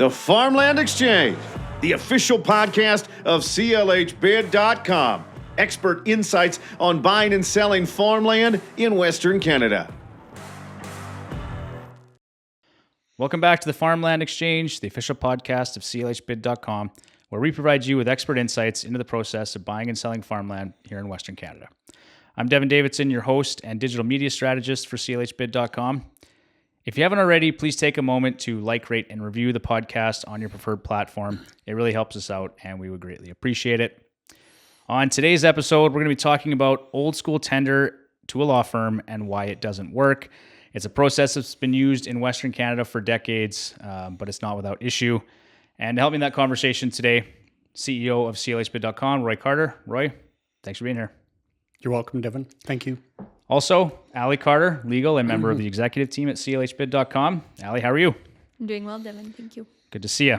the Farmland Exchange, the official podcast of CLHbid.com. Expert insights on buying and selling farmland in Western Canada. Welcome back to the Farmland Exchange, the official podcast of CLHbid.com, where we provide you with expert insights into the process of buying and selling farmland here in Western Canada. I'm Devin Davidson, your host and digital media strategist for CLHbid.com. If you haven't already, please take a moment to like, rate, and review the podcast on your preferred platform. It really helps us out, and we would greatly appreciate it. On today's episode, we're going to be talking about old school tender to a law firm and why it doesn't work. It's a process that's been used in Western Canada for decades, but it's not without issue. And to help me in that conversation today, CEO of CLHbid.com, Roy Carter. Roy, thanks for being here. You're welcome, Devin. Thank you. Also, Alle Carter, legal and member of the executive team at CLHbid.com. Alle, how are you? I'm doing well, Devin. Thank you. Good to see you.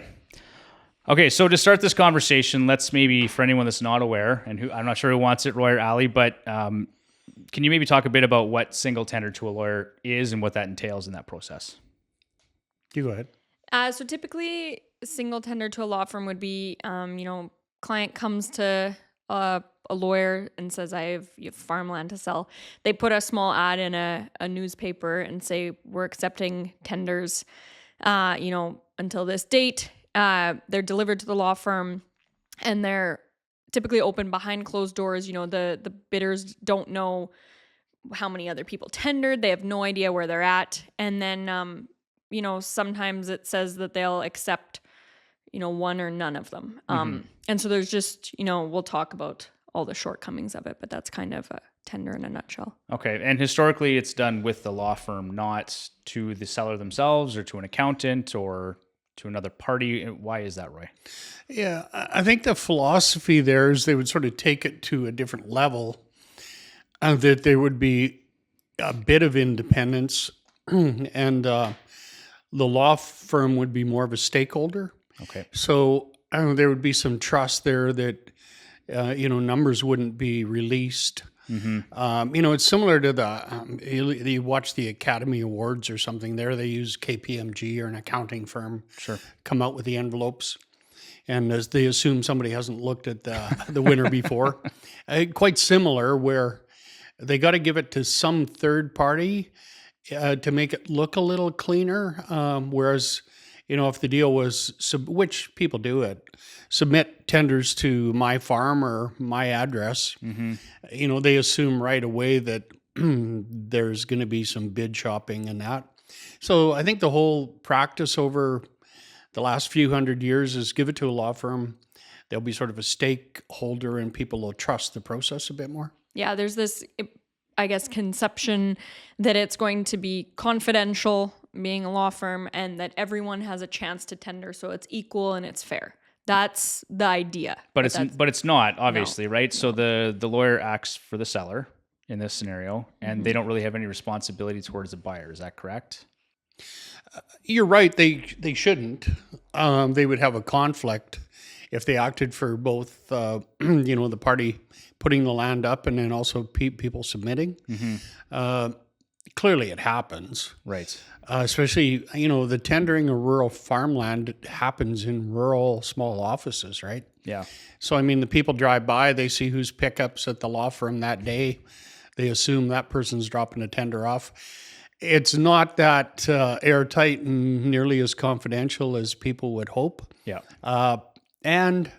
Okay, so to start this conversation, let's maybe, for anyone that's not aware, and who I'm not sure who wants it, Roy or Alle, but can you maybe talk a bit about what single tender to a lawyer is and what that entails in that process? You go ahead. So typically, single tender to a law firm would be, client comes to a lawyer and says, you have farmland to sell. They put a small ad in a newspaper and say, we're accepting tenders, until this date. They're delivered to the law firm, and they're typically open behind closed doors. The bidders don't know how many other people tendered. They have no idea where they're at. And then, sometimes it says that they'll accept, one or none of them. And so there's just, we'll talk about all the shortcomings of it, but that's kind of a tender in a nutshell. Okay. And historically, it's done with the law firm, not to the seller themselves or to an accountant or to another party. Why is that, Roy? Yeah, I think the philosophy there is they would sort of take it to a different level, that there would be a bit of independence and the law firm would be more of a stakeholder. Okay. So there would be some trust there that, numbers wouldn't be released. Mm-hmm. It's similar to you watch the Academy Awards or something there. They use KPMG or an accounting firm. Sure. Come out with the envelopes. And as they assume somebody hasn't looked at the winner before. Quite similar, where they got to give it to some third party to make it look a little cleaner. Whereas, if the deal was, which people do it, submit tenders to my farm or my address, they assume right away that there's going to be some bid shopping and that. So I think the whole practice over the last few hundred years is give it to a law firm. They'll be sort of a stakeholder and people will trust the process a bit more. Yeah, there's this, I guess, conception that it's going to be confidential, being a law firm, and that everyone has a chance to tender, so it's equal and it's fair. That's the idea. But it's not, obviously, no, right? So the lawyer acts for the seller in this scenario, and they don't really have any responsibility towards the buyer. Is that correct? You're right. They shouldn't. They would have a conflict if they acted for both, the party putting the land up and then also people submitting. Mm-hmm. Clearly it happens. Right. Especially, the tendering of rural farmland happens in rural small offices, right? Yeah. So, the people drive by, they see who's pickups at the law firm that day. They assume that person's dropping a tender off. It's not that airtight and nearly as confidential as people would hope. Yeah. And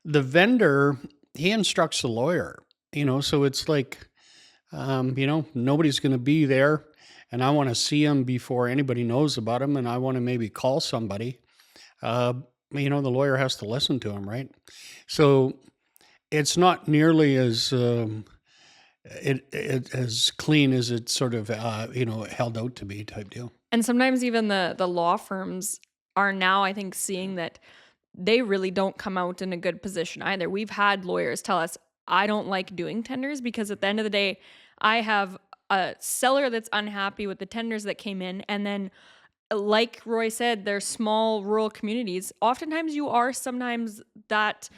the vendor, he instructs the lawyer, so it's like, nobody's going to be there and I want to see him before anybody knows about him and I want to maybe call somebody. The lawyer has to listen to him, right? So it's not nearly as as clean as it's sort of held out to be type deal. And sometimes even the law firms are now, I think, seeing that they really don't come out in a good position either. We've had lawyers tell us, I don't like doing tenders because at the end of the day, I have a seller that's unhappy with the tenders that came in. And then, like Roy said, they're small rural communities. Oftentimes you are sometimes that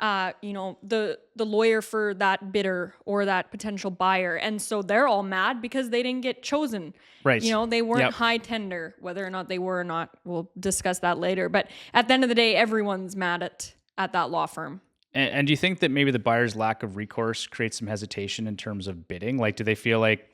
the lawyer for that bidder or that potential buyer. And so they're all mad because they didn't get chosen. Right. They weren't Yep. high tender. Whether or not they were or not, we'll discuss that later. But at the end of the day, everyone's mad at that law firm. And do you think that maybe the buyer's lack of recourse creates some hesitation in terms of bidding? Like, do they feel like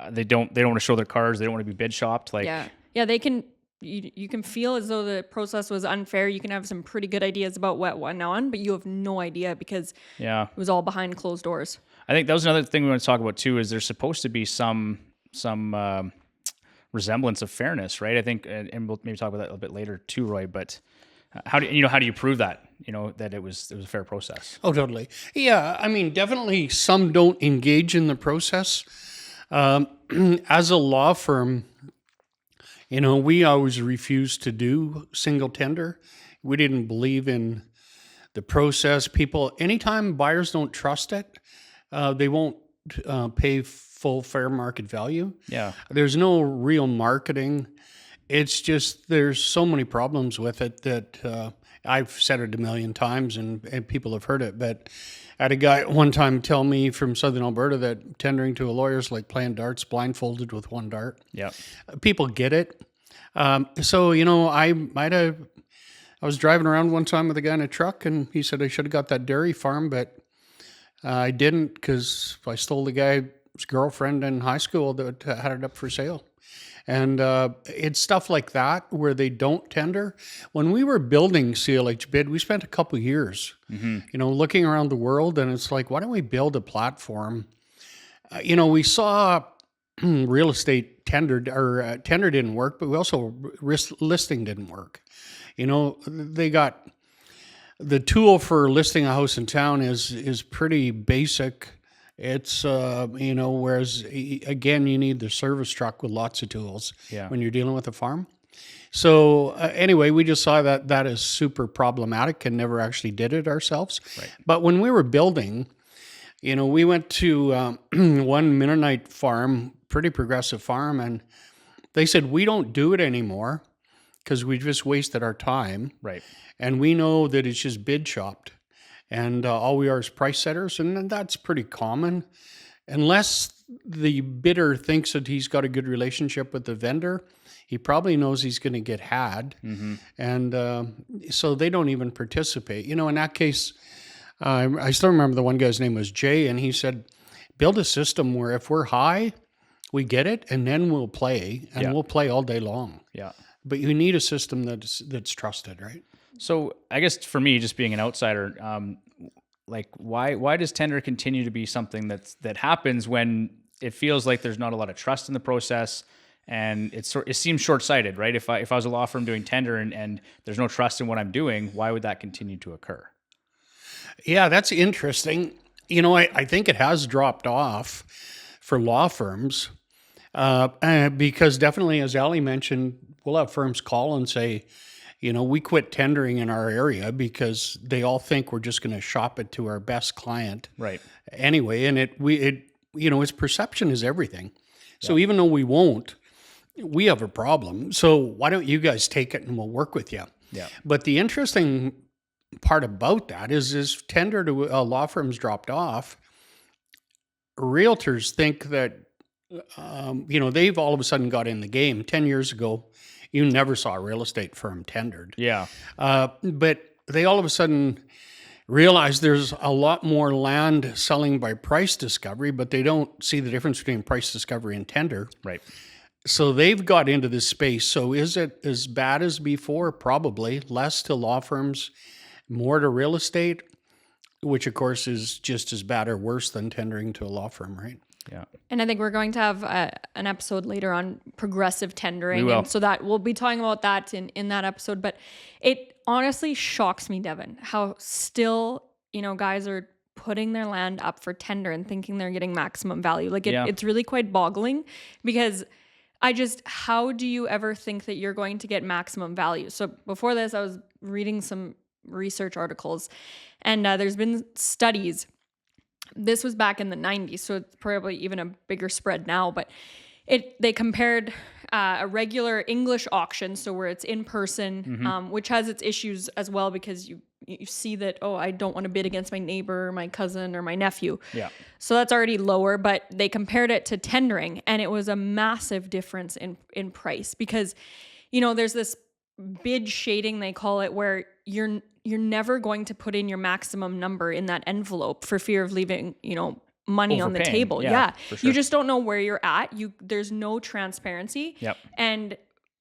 they don't want to show their cards, they don't want to be bid shopped? Like, yeah, they can. You can feel as though the process was unfair. You can have some pretty good ideas about what went on, but you have no idea because it was all behind closed doors. I think that was another thing we want to talk about too. Is there's supposed to be some resemblance of fairness, right? I think, and we'll maybe talk about that a little bit later too, Roy. But how do you prove that that it was a fair process? Oh, totally. Yeah, I mean, definitely some don't engage in the process. As a law firm, we always refused to do single tender. We didn't believe in the process. People, anytime buyers don't trust it, they won't pay full fair market value. Yeah. There's no real marketing. It's just there's so many problems with it that I've said it a million times and people have heard it. But I had a guy one time tell me from Southern Alberta that tendering to a lawyer is like playing darts blindfolded with one dart. Yeah. People get it. So, I was driving around one time with a guy in a truck and he said I should have got that dairy farm, but I didn't because I stole the guy's girlfriend in high school that had it up for sale. And it's stuff like that where they don't tender. When we were building CLHbid, we spent a couple of years, looking around the world, and it's like, why don't we build a platform? We saw real estate tendered, or tender didn't work, but we also listing didn't work. They got the tool for listing a house in town is pretty basic. It's, whereas, again, you need the service truck with lots of tools when you're dealing with a farm. So anyway, we just saw that is super problematic and never actually did it ourselves. Right. But when we were building, we went to one Mennonite farm, pretty progressive farm, and they said, we don't do it anymore because we just wasted our time. Right. And we know that it's just bid shopped. And all we are is price setters, and that's pretty common. Unless the bidder thinks that he's got a good relationship with the vendor, he probably knows he's going to get had. Mm-hmm. And so they don't even participate. In that case, I still remember the one guy's name was Jay, and he said, build a system where if we're high, we get it, and then we'll play, and we'll play all day long. Yeah. But you need a system that's trusted, right? So I guess for me, just being an outsider, why does tender continue to be something that happens when it feels like there's not a lot of trust in the process, and it seems short-sighted, right? If I was a law firm doing tender and there's no trust in what I'm doing, why would that continue to occur? Yeah, that's interesting. I think it has dropped off for law firms because definitely, as Ali mentioned, we'll have firms call and say, we quit tendering in our area because they all think we're just going to shop it to our best client. Right. Anyway, and its perception is everything. So even though we won't, we have a problem. So why don't you guys take it and we'll work with you? Yeah. But the interesting part about that is tender to law firms dropped off. Realtors think that, they've all of a sudden got in the game. 10 years ago, you never saw a real estate firm tendered. Yeah. But they all of a sudden realize there's a lot more land selling by price discovery, but they don't see the difference between price discovery and tender. Right. So they've got into this space. So is it as bad as before? Probably. Less to law firms, more to real estate, which of course is just as bad or worse than tendering to a law firm, right? Yeah. And I think we're going to have an episode later on progressive tendering. We will. And so that we'll be talking about that in that episode. But it honestly shocks me, Devin, how still, guys are putting their land up for tender and thinking they're getting maximum value. It's really quite boggling because how do you ever think that you're going to get maximum value? So before this, I was reading some research articles and there's been studies. This was back in the 90s, so it's probably even a bigger spread now, but they compared a regular English auction, so where it's in person, which has its issues as well because you you see that, oh, I don't want to bid against my neighbor, my cousin, or my nephew. Yeah. So that's already lower, but they compared it to tendering, and it was a massive difference in price because, there's this bid shading, they call it, where you're never going to put in your maximum number in that envelope for fear of leaving, money on the Overpaying. table. Yeah, for sure. You just don't know where you're at. There's no transparency. Yep. And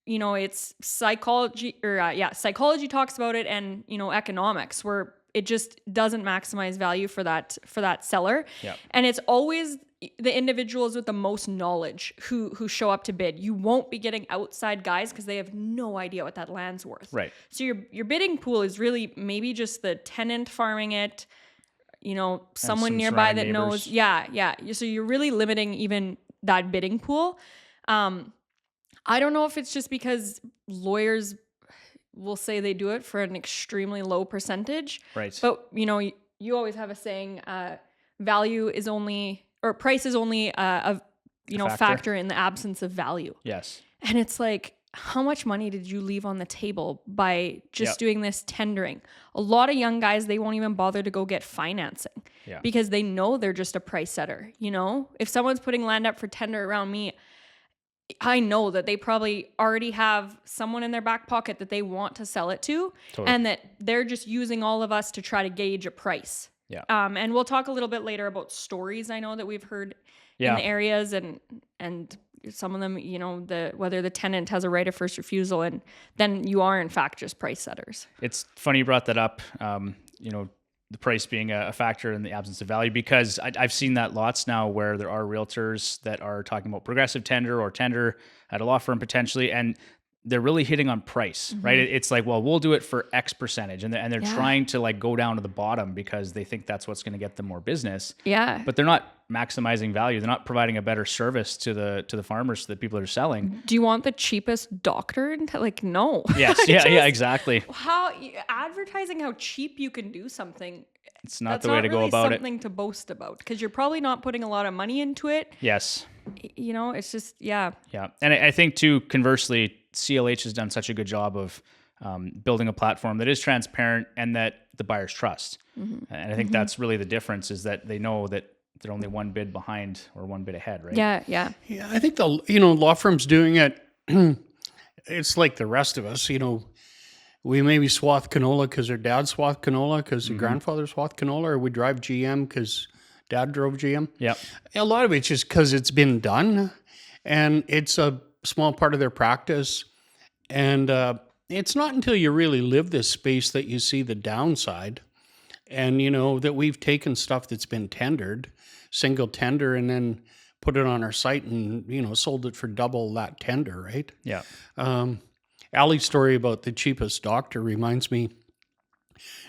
it's psychology psychology talks about it, and economics, where it just doesn't maximize value for that seller. Yep. And it's always the individuals with the most knowledge who show up to bid. You won't be getting outside guys because they have no idea what that land's worth. Right. So your bidding pool is really maybe just the tenant farming it, someone some nearby that surrounding knows. neighbors. Yeah. So you're really limiting even that bidding pool. I don't know if it's just because lawyers will say they do it for an extremely low percentage. Right. But, you always have a saying, value is only, or price is only a factor in the absence of value. Yes. And it's like, how much money did you leave on the table by just doing this tendering? A lot of young guys, they won't even bother to go get financing because they know they're just a price setter. If someone's putting land up for tender around me, I know that they probably already have someone in their back pocket that they want to sell it to, and that they're just using all of us to try to gauge a price. Yeah. And we'll talk a little bit later about stories I know that we've heard in the areas, and some of them, whether the tenant has a right of first refusal, and then you are in fact just price setters. It's funny you brought that up. The price being a factor in the absence of value, because I've seen that lots now where there are realtors that are talking about progressive tender or tender at a law firm potentially, and they're really hitting on price, right? It's like, well, we'll do it for X percentage, and they're trying to like go down to the bottom because they think that's what's going to get them more business. Yeah. But they're not maximizing value. They're not providing a better service to the farmers, to the people that are selling. Do you want the cheapest doctor? Like, no. Yes. Yeah, exactly. How advertising how cheap you can do something. It's not the way to go about it. Something to boast about, because you're probably not putting a lot of money into it. Yes. It's just, yeah. Yeah. And I think too, conversely, CLH has done such a good job of building a platform that is transparent and that the buyers trust. And I think that's really the difference, is that they know that they're only one bid behind or one bid ahead, right? Yeah. Yeah, I think the law firms doing it, it's like the rest of us, we maybe swath canola because their dad swathed canola because their grandfather swathed canola, or we drive GM because dad drove GM. Yep. A lot of it's just because it's been done, and it's a small part of their practice. And it's not until you really live this space that you see the downside. And, that we've taken stuff that's been tendered, single tender, and then put it on our site and, sold it for double that tender, right? Yeah. Allie's story about the cheapest doctor reminds me,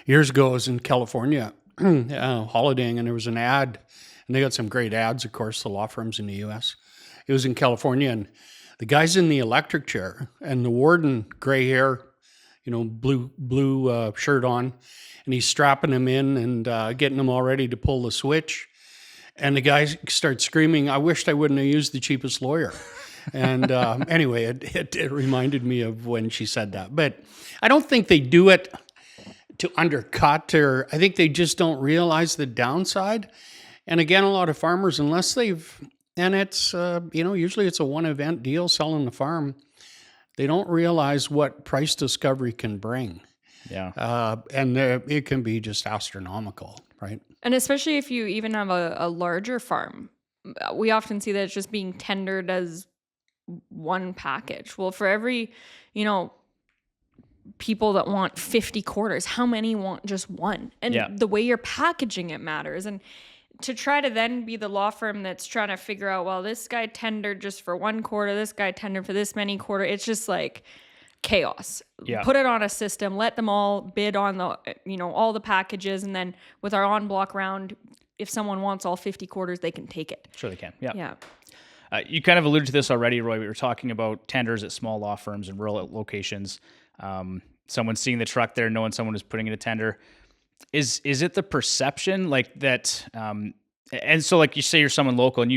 years ago I was in California holidaying, and there was an ad, and they got some great ads, of course, the law firms in the U.S. It was in California, and the guy's in the electric chair, and the warden, gray hair, blue shirt on, and he's strapping him in and getting him all ready to pull the switch. And the guy starts screaming, "I wished I wouldn't have used the cheapest lawyer." And anyway, it reminded me of when she said that. But I don't think they do it to undercut, or I think they just don't realize the downside. And again, a lot of farmers, unless and it's, usually it's a one-event deal selling the farm, they don't realize what price discovery can bring. Yeah. And it can be just astronomical, right? And especially if you even have a larger farm, we often see that it's just being tendered as one package. Well, for every, people that want 50 quarters, how many want just one? And the way you're packaging it matters. And to try to then be the law firm that's trying to figure out, well, this guy tendered just for one quarter, this guy tendered for this many quarter, it's just like chaos. Yeah. Put it on a system, let them all bid on the, all the packages, and then with our on-block round, if someone wants all 50 quarters, they can take it. Sure they can. Yeah. Yeah. You kind of alluded to this already, Roy. We were talking about tenders at small law firms and rural locations. Someone seeing the truck there, knowing someone is putting in a tender. Is it the perception like that? And so like you say, you're someone local and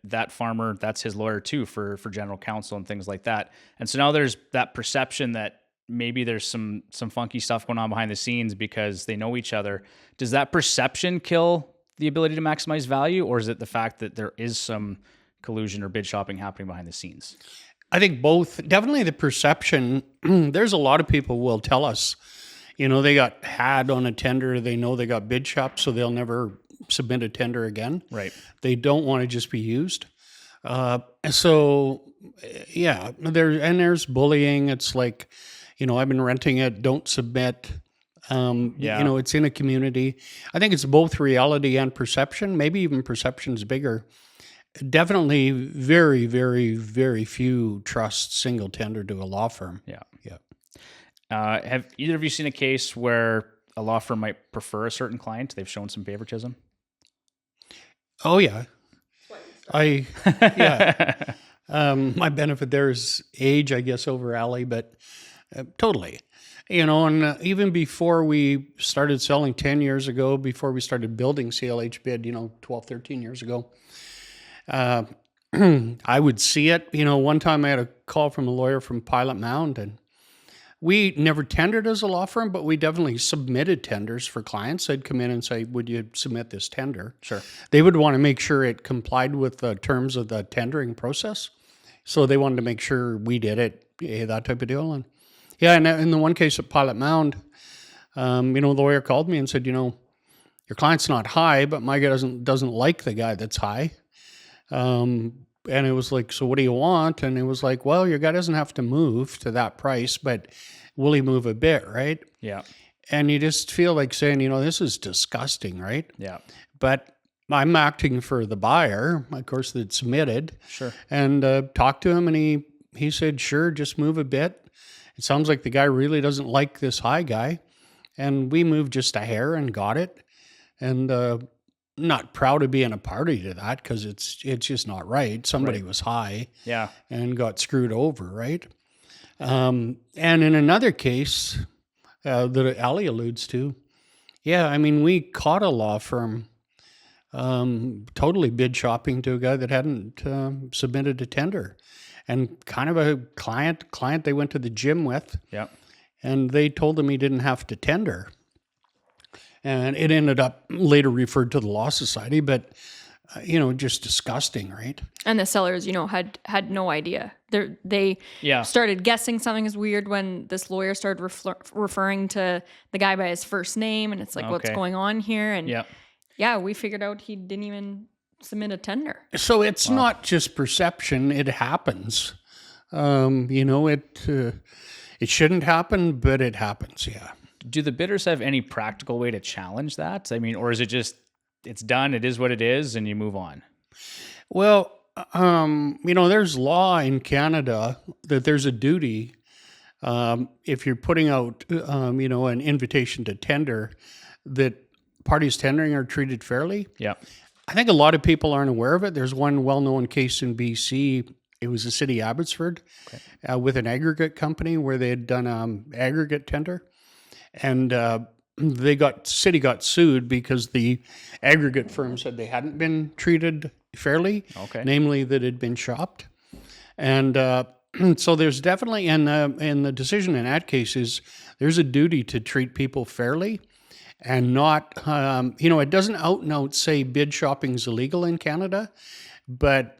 that farmer, that's his lawyer too for general counsel and things like that. And so now there's that perception that maybe there's some funky stuff going on behind the scenes because they know each other. Does that perception kill the ability to maximize value, or is it the fact that there is some collusion or bid shopping happening behind the scenes? I think both. Definitely the perception. There's a lot of people will tell us, they got had on a tender. They know they got bid shop, so they'll never submit a tender again. Right. They don't want to just be used. So yeah, there's bullying. It's like, I've been renting it. Don't submit. It's in a community. I think it's both reality and perception. Maybe even perception's bigger. Definitely very, very, very few trust single tender to a law firm. Yeah. Yeah. Have either of you seen a case where a law firm might prefer a certain client? They've shown some favoritism? Oh, yeah. My benefit there is age, I guess, over Alle, but totally. And even before we started selling 10 years ago, before we started building CLHbid, 12, 13 years ago, I would see it. One time I had a call from a lawyer from Pilot Mound, and we never tendered as a law firm, but we definitely submitted tenders for clients. They'd come in and say, would you submit this tender? Sure. They would want to make sure it complied with the terms of the tendering process. So they wanted to make sure we did it, that type of deal. And and in the one case at Pilot Mound, the lawyer called me and said, your client's not high, but my guy doesn't like the guy that's high. And it was like, so what do you want? And it was like, well, your guy doesn't have to move to that price, but will he move a bit, right? Yeah. And you just feel like saying, this is disgusting, right? Yeah. But I'm acting for the buyer, of course, that submitted. Sure. And talked to him, and he said, sure, just move a bit. It sounds like the guy really doesn't like this high guy. And we moved just a hair and got it. And not proud of being a party to that, because it's just not right. Somebody was high, and got screwed over, right? And in another case that Alle alludes to, we caught a law firm totally bid shopping to a guy that hadn't submitted a tender, and kind of a client they went to the gym with, and they told him he didn't have to tender. And it ended up later referred to the Law Society, but, just disgusting, right? And the sellers, had no idea. They started guessing something is weird when this lawyer started referring to the guy by his first name. And it's like, what's going on here? And we figured out he didn't even submit a tender. So it's not just perception. It happens. It shouldn't happen, but it happens, yeah. Do the bidders have any practical way to challenge that? Or is it just, it's done, it is what it is, and you move on? Well, there's law in Canada that there's a duty, if you're putting out, an invitation to tender, that parties tendering are treated fairly. Yeah. I think a lot of people aren't aware of it. There's one well-known case in BC. It was the city of Abbotsford with an aggregate company where they had done aggregate tender. And city got sued because the aggregate firm said they hadn't been treated fairly, namely that it had been shopped. And so there's definitely, and the decision in that case is there's a duty to treat people fairly, and not, it doesn't out and out say bid shopping is illegal in Canada, but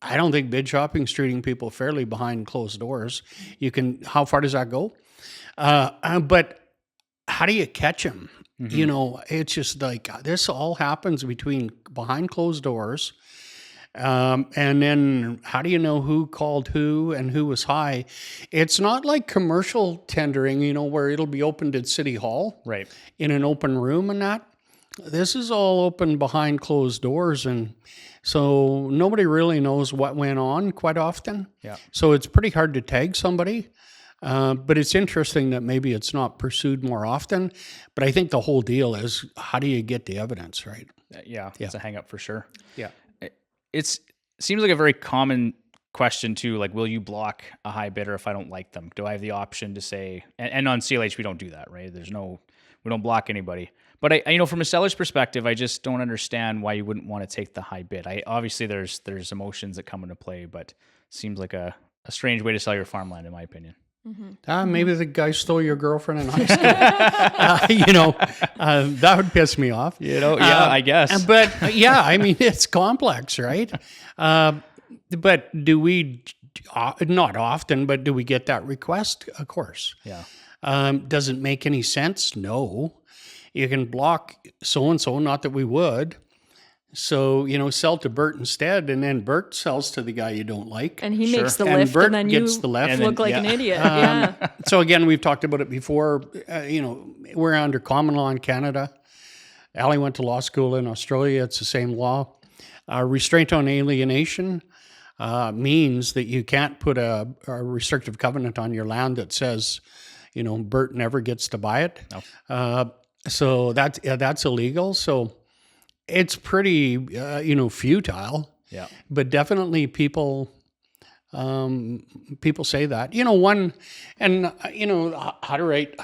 I don't think bid shopping is treating people fairly behind closed doors. How far does that go? But how do you catch them? Mm-hmm. It's just like this all happens behind closed doors. And then how do you know who called who and who was high? It's not like commercial tendering, where it'll be opened at City Hall, right, in an open room and that. This is all open behind closed doors, and so nobody really knows what went on quite often. Yeah. So it's pretty hard to tag somebody. But it's interesting that maybe it's not pursued more often. But I think the whole deal is, how do you get the evidence, right? It's a hang up for sure. Yeah. It seems like a very common question too, like, will you block a high bidder if I don't like them? Do I have the option to say, and on CLH, we don't do that, right? We don't block anybody. But I from a seller's perspective, I just don't understand why you wouldn't want to take the high bid. Obviously there's emotions that come into play, but seems like a strange way to sell your farmland, in my opinion. Maybe the guy stole your girlfriend in high school. That would piss me off. I guess. But I mean, it's complex, right? But do we, not often, but do we get that request? Of course. Yeah. Does it make any sense? No. You can block so-and-so, not that we would. So, sell to Bert instead, and then Bert sells to the guy you don't like. And he makes the And lift, Bert and then gets you the left. look like an idiot. So again, we've talked about it before. We're under common law in Canada. Allie went to law school in Australia. It's the same law. Restraint on alienation means that you can't put a restrictive covenant on your land that says, Bert never gets to buy it. No. So that's illegal. So it's pretty, futile. Yeah. But definitely people say that.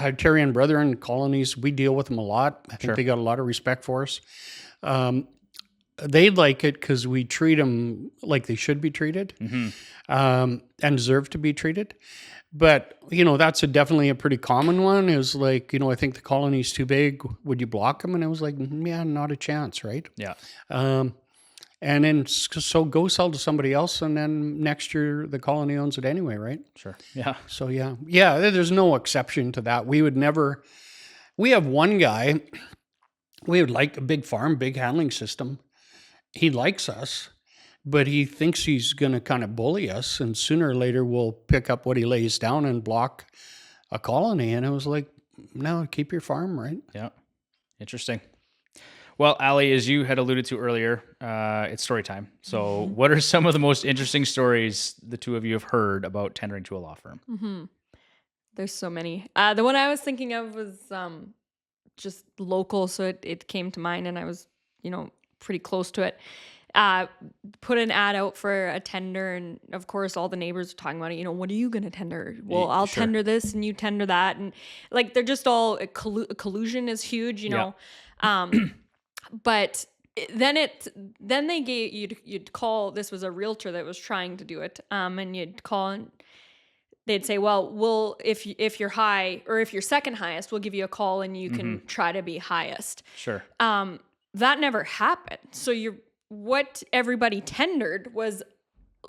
Hutterian brethren, colonies, we deal with them a lot. I think they got a lot of respect for us. They like it because we treat them like they should be treated, and deserve to be treated. But, that's definitely a pretty common one is like, I think the colony's too big. Would you block them? And I was like, yeah, not a chance, right? Yeah. And then, so go sell to somebody else, and then next year the colony owns it anyway, right? Sure. Yeah. So, yeah, there's no exception to that. We have one guy, we would like a big farm, big handling system. He likes us, but he thinks he's going to kind of bully us, and sooner or later we'll pick up what he lays down and block a colony. And it was like, no, keep your farm, right? Yeah. Interesting. Well, Allie, as you had alluded to earlier, it's story time. So what are some of the most interesting stories the two of you have heard about tendering to a law firm? There's so many. The one I was thinking of was just local, so it came to mind, and I was, pretty close to it. Put an ad out for a tender, and of course all the neighbors are talking about it. What are you going to tender? Well, I'll tender this and you tender that, and like they're just all collusion is huge, but then they gave you'd call. This was a realtor that was trying to do it, and you'd call and they'd say, well, if you're high or if you're second highest, we'll give you a call and you can try to be highest. Sure. That never happened. So what everybody tendered was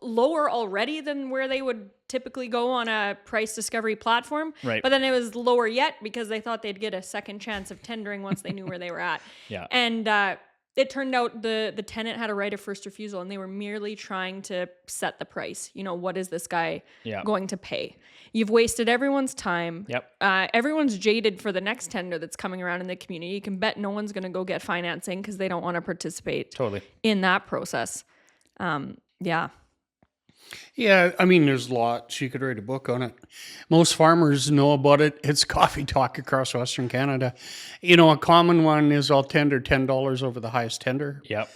lower already than where they would typically go on a price discovery platform. Right. But then it was lower yet because they thought they'd get a second chance of tendering once they knew where they were at. Yeah. And it turned out the tenant had a right of first refusal, and they were merely trying to set the price. What is this guy going to pay? You've wasted everyone's time. Yep. Everyone's jaded for the next tender that's coming around in the community. You can bet no one's going to go get financing because they don't want to participate in that process. Yeah. Yeah, I mean, there's lots. You could write a book on it. Most farmers know about it. It's coffee talk across Western Canada. A common one is I'll tender $10 over the highest tender. Yep.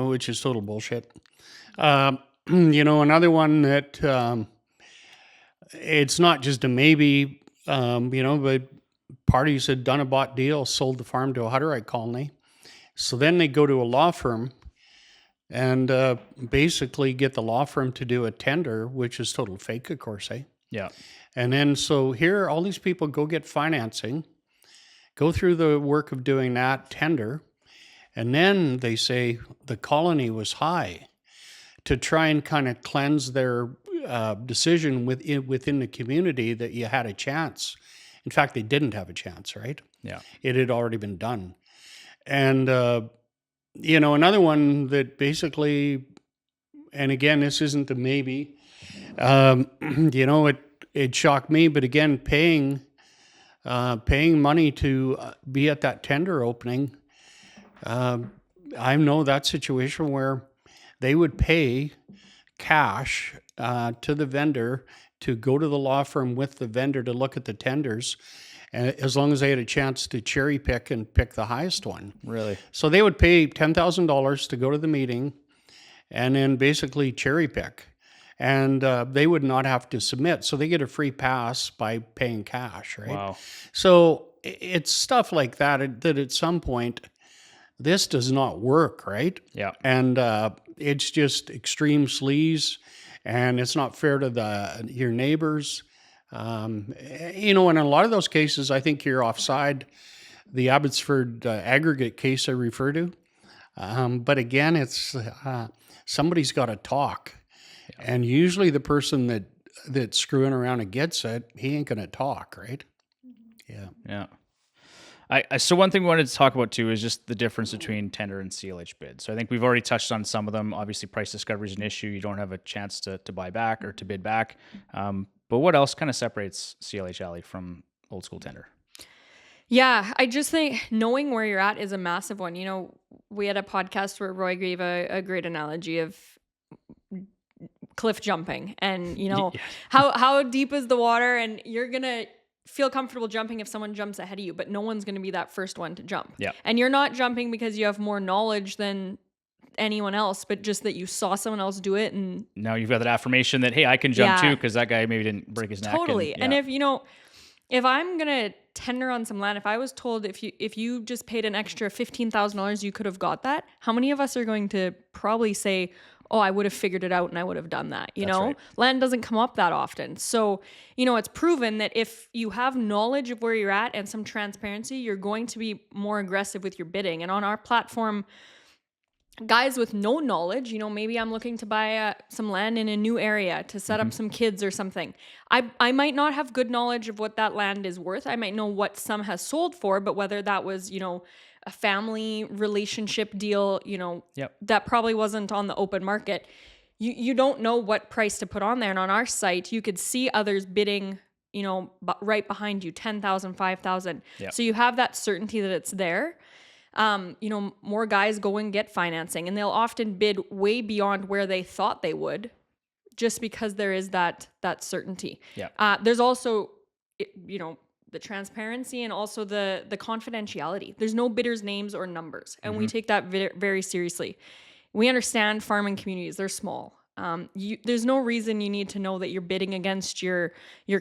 Which is total bullshit. Another one that it's not just a maybe, but parties had done a bought deal, sold the farm to a Hutterite colony. So then they go to a law firm and basically get the law firm to do a tender, which is total fake, of course, eh? Yeah. And then so here, all these people go get financing, go through the work of doing that tender, and then they say the colony was high to try and kind of cleanse their decision within the community that you had a chance. In fact, they didn't have a chance, right? Yeah. It had already been done. And another one that basically, and again, this isn't a maybe, it shocked me, but again, paying money to be at that tender opening, I know that situation where they would pay cash to the vendor to go to the law firm with the vendor to look at the tenders, and as long as they had a chance to cherry pick and pick the highest one. Really? So they would pay $10,000 to go to the meeting and then basically cherry pick. And they would not have to submit. So they get a free pass by paying cash, right? Wow. So it's stuff like that that at some point, this does not work, right? Yeah. And it's just extreme sleaze, and it's not fair to your neighbors. You know, and in a lot of those cases, I think you're offside. The Abbotsford aggregate case I refer to. But again, it's somebody's got to talk. And usually the person that's screwing around and gets it, he ain't going to talk, right? Yeah. Yeah. So one thing we wanted to talk about too is just the difference between tender and CLHbid. So I think we've already touched on some of them. Obviously, price discovery is an issue. You don't have a chance to buy back or to bid back. But what else kind of separates CLH Alle from old school tender? Yeah, I just think knowing where you're at is a massive one. You know, we had a podcast where Roy gave a great analogy of cliff jumping, and you know, how deep is the water, and you're gonna feel comfortable jumping if someone jumps ahead of you, but no one's gonna be that first one to jump. Yeah. And you're not jumping because you have more knowledge than anyone else, but just that you saw someone else do it, and now you've got that affirmation that, hey, I can jump too, because that guy maybe didn't break his neck. Totally. And if, you know, if I'm gonna tender on some land, if I was told if you just paid an extra $15,000, you could have got that, how many of us are going to probably say, oh, I would have figured it out and I would have done that? You know, land doesn't come up that often. So, you know, it's proven that if you have knowledge of where you're at and some transparency, you're going to be more aggressive with your bidding. And on our platform, guys with no knowledge, you know, maybe I'm looking to buy some land in a new area to set up some kids or something. I might not have good knowledge of what that land is worth. I might know what some has sold for, but whether that was, you know, a family relationship deal, you know, that probably wasn't on the open market. You don't know what price to put on there. And on our site, you could see others bidding, you know, right behind you, 10,000, 5,000. So you have that certainty that it's there. You know, more guys go and get financing, and they'll often bid way beyond where they thought they would, just because there is that certainty. There's also, you know, the transparency and also the confidentiality. There's no bidders' names or numbers, and we take that very seriously. We understand farming communities; they're small. There's no reason you need to know that you're bidding against your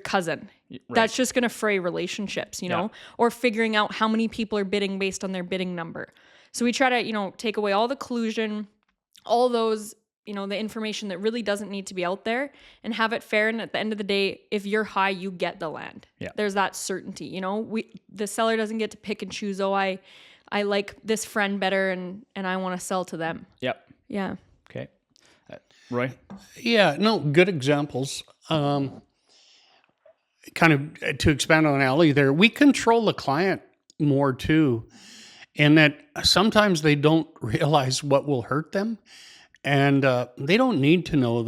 cousin. That's just going to fray relationships, you know, or figuring out how many people are bidding based on their bidding number. So we try to, you know, take away all the collusion, all those, you know, the information that really doesn't need to be out there, and have it fair. And at the end of the day, if you're high, you get the land. There's that certainty, you know, the seller doesn't get to pick and choose. Oh, I like this friend better and I want to sell to them. Yeah. Okay. Roy? Yeah, no, good examples. Kind of to expand on Alle there, we control the client more too, in that sometimes they don't realize what will hurt them, and they don't need to know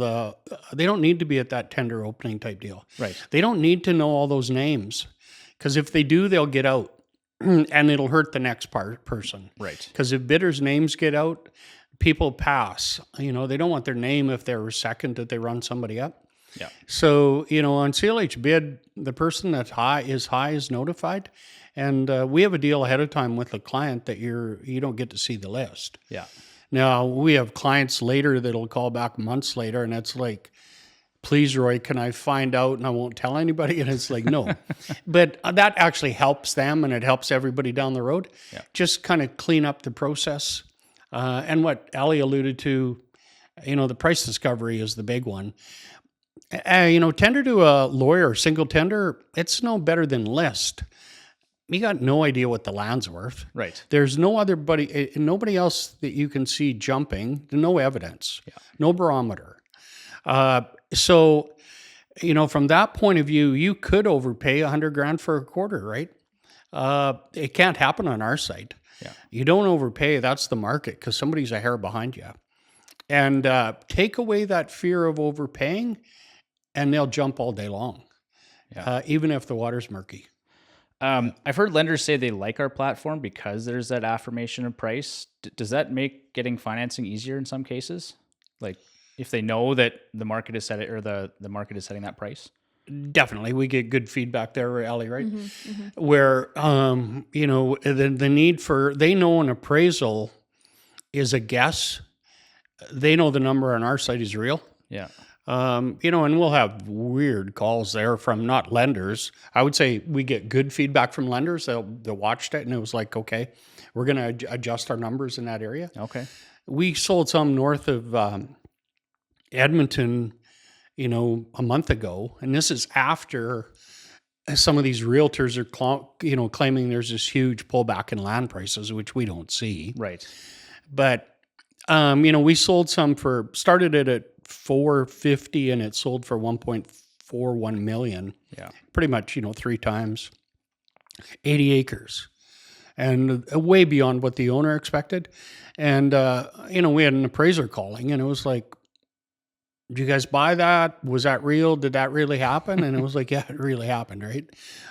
they don't need to be at that tender opening type deal. They don't need to know all those names, because if they do, they'll get out, and it'll hurt the next person. Because if bidders' names get out, people pass. You know, they don't want their name if they're second that they run somebody up. So, you know, on CLHbid, the person that's high is notified, and we have a deal ahead of time with the client that you don't get to see the list. Now, we have clients later that'll call back months later, and it's like, please, Roy, can I find out and I won't tell anybody? And it's like, no. But that actually helps them, and it helps everybody down the road. Just kind of clean up the process. And what Alle alluded to, you know, the price discovery is the big one. You know, tender to a lawyer, single tender, it's no better than list. You got no idea what the land's worth. There's nobody else that you can see jumping. No evidence. No barometer. So, you know, from that point of view, you could overpay $100,000 for a quarter, right? It can't happen on our site. You don't overpay. That's the market, because somebody's a hair behind you. And take away that fear of overpaying, and they'll jump all day long, even if the water's murky. I've heard lenders say they like our platform because there's that affirmation of price. Does that make getting financing easier in some cases? Like if they know that the market is setting, or the market is setting that price? Definitely. We get good feedback there, Alle, right? Where, you know, the need for, they know an appraisal is a guess. They know the number on our site is real. You know, and we'll have weird calls there from not lenders. I would say we get good feedback from lenders. They watched it and it was like, okay, we're going to adjust our numbers in that area. We sold some north of Edmonton, you know, a month ago, and this is after some of these realtors are claiming there's this huge pullback in land prices, which we don't see. Right. But we sold started it at $450 and it sold for $1.41 million. Yeah. Pretty much 3 times, 80 acres, and way beyond what the owner expected. And we had an appraiser calling, and it was like, "Did you guys buy that? Was that real? Did that really happen?" And it was like, "Yeah, it really happened." Right.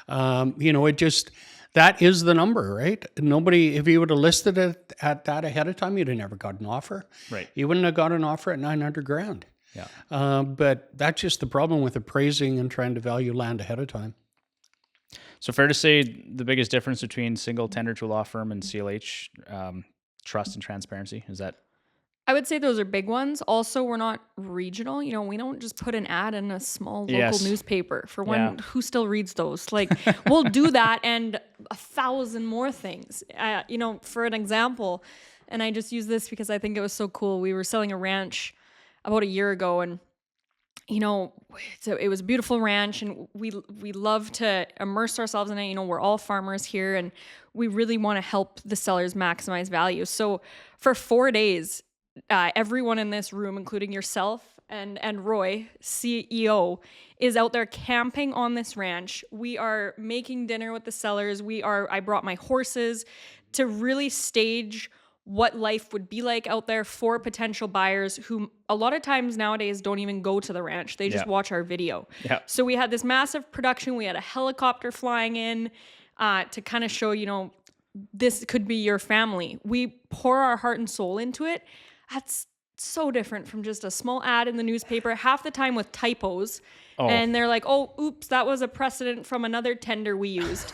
It just, that is the number, right? Nobody, if you would have listed it at that ahead of time, you'd have never got an offer. Right. You wouldn't have got an offer at $900,000. Yeah. But that's just the problem with appraising and trying to value land ahead of time. So fair to say the biggest difference between single tender to a law firm and CLH, trust and transparency, is that? I would say those are big ones. Also, we're not regional. We don't just put an ad in a small local Yes. newspaper. For one, Yeah. who still reads those? Like, we'll do that and 1,000 more things. For an example, and I just use this because I think it was so cool. We were selling a ranch about a year ago, and so it was a beautiful ranch, and we love to immerse ourselves in it. We're all farmers here, and we really want to help the sellers maximize value. So for 4 days, everyone in this room, including yourself and Roy, CEO, is out there camping on this ranch. We are making dinner with the sellers. I brought my horses to really stage what life would be like out there for potential buyers who a lot of times nowadays don't even go to the ranch. They just watch our video. Yeah. So we had this massive production. We had a helicopter flying in to kind of show, this could be your family. We pour our heart and soul into it. That's so different from just a small ad in the newspaper, half the time with typos. Oh. And they're like, "Oh, oops, that was a precedent from another tender we used."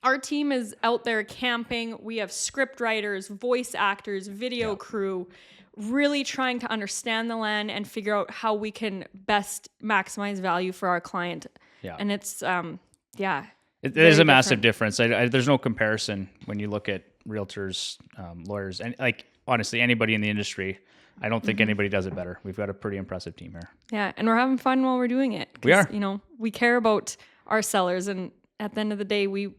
Our team is out there camping. We have script writers, voice actors, video crew, really trying to understand the land and figure out how we can best maximize value for our client. Yeah. And it's, It is a massive difference. There's no comparison when you look at realtors, lawyers, and honestly, anybody in the industry. I don't think anybody does it better. We've got a pretty impressive team here. Yeah, and we're having fun while we're doing it. We are. We care about our sellers, and at the end of the day, we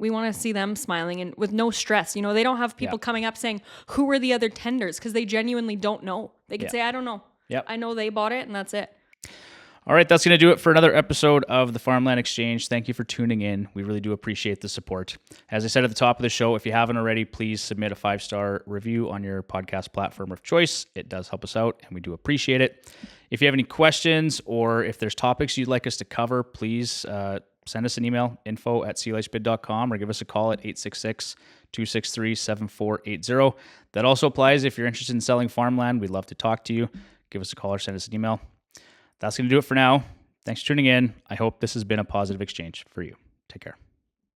want to see them smiling and with no stress. They don't have people coming up saying, "Who were the other tenders?" because they genuinely don't know. They can say, "I don't know. Yep. I know they bought it, and that's it." All right, that's going to do it for another episode of the Farmland Exchange. Thank you for tuning in. We really do appreciate the support. As I said at the top of the show, if you haven't already, please submit a 5-star review on your podcast platform of choice. It does help us out, and we do appreciate it. If you have any questions or if there's topics you'd like us to cover, please send us an email, info@CLHbid.com, or give us a call at 866-263-7480. That also applies if you're interested in selling farmland. We'd love to talk to you. Give us a call or send us an email. That's going to do it for now. Thanks for tuning in. I hope this has been a positive exchange for you. Take care.